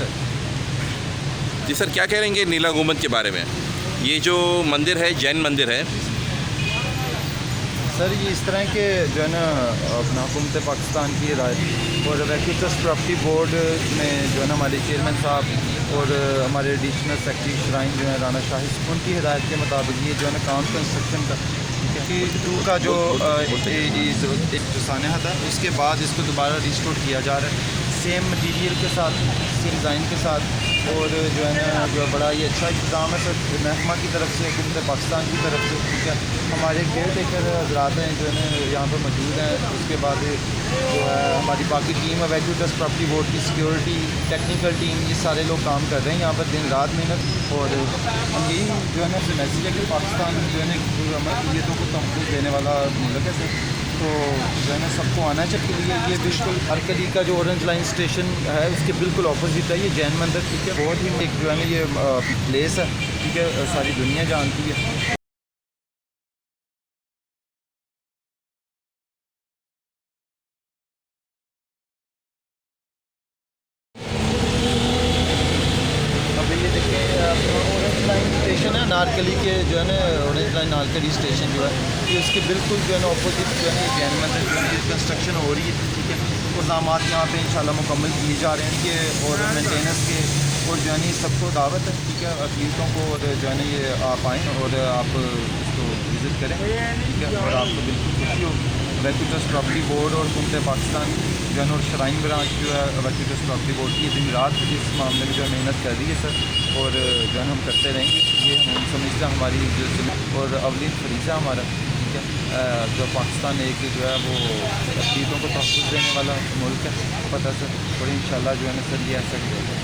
Sir. जी sir, क्या कह रहेंगे नीला गुंबद के बारे में? ये जो मंदिर है जैन मंदिर है। सर ये इस तरह के जो है ना अपना हुकूमत पाकिस्तान की हिदायत और वैक्यू ट्रस्ट प्रॉपर्टी बोर्ड में जो है ना हमारे चेयरमैन साहब और हमारे एडिशनल सेक्रेटरी श्राइन जो है राना शाहिद, उनकी हिदायत के मुताबिक ये जो है ना काम कंस्ट्रक्शन का टू का जो एक जो सानहा था उसके बाद इसको दोबारा रिस्टोर किया जा रहा है सेम मटीरियल के साथ, सेम डिज़ाइन के साथ। और जो है ना जो बड़ा ही अच्छा इंतज़ाम है सर महकमा की तरफ से, हुकूमत पाकिस्तान की तरफ से। ठीक है, हमारे केयर टेकर हजरात हैं जो है ना यहाँ पर मौजूद हैं। उसके बाद जो है हमारी बाकी टीम है वैक्यू ट्रस्ट प्रॉपर्टी बोर्ड की, सिक्योरिटी, टेक्निकल टीम, ये सारे लोग काम कर रहे हैं यहाँ पर दिन रात मेहनत। और हम यही जो है ना मैसेज है कि पाकिस्तान जो है ना अमलीतों को तहफ़्फ़ुज़ देने वाला मुल्क है सर। तो जो है ना सबको आना चाहिए। ये बिल्कुल अरकली का जो ऑरेंज लाइन स्टेशन है उसके बिल्कुल ऑपोजिट है ये जैन मंदिर। ठीक है, बहुत ही एक जो है ना ये प्लेस है। ठीक है, सारी दुनिया जानती है। अभी ये देखिए ऑरेंज लाइन स्टेशन है नारकली के, जो है ना ऑरेंज लाइन नारकली स्टेशन जो है ये उसके बिल्कुल जो है ना अपोजिट जो है ना जैन मंदिर जो है कंस्ट्रक्शन हो रही है। ठीक है, इंतजामात यहाँ पे इंशाल्लाह मुकम्मल किए जा रहे हैं इनके और मेंटेनेंस के। और जो है ना सबको दावत है। ठीक है, अकीलतों को और जो है ना ये आप आएँ और आप इसको विज़िट करें। ठीक है, और आपको बिल्कुल खुशी होगी। वैक्यू ट्रस्ट प्रॉपर्टी बोर्ड और हुकूमत पाकिस्तान जो है और श्राइन ब्रांच जो है वैक्यू ट्रस्ट प्रॉपर्टी बोर्ड की दिन रात इस मामले में जो है मेहनत कर रही है सर। और जो है हम करते रहेंगे। ये हम समझते हैं हमारी जो और अवलिन फरीज़ा हमारा। ठीक है, जो पाकिस्तान एक जो है वो अकीदों को तहफ़्फ़ुज़ देने वाला मुल्क है, पता सर। और इंशाल्लाह जो है ना सर ये ऐसा ही होगा।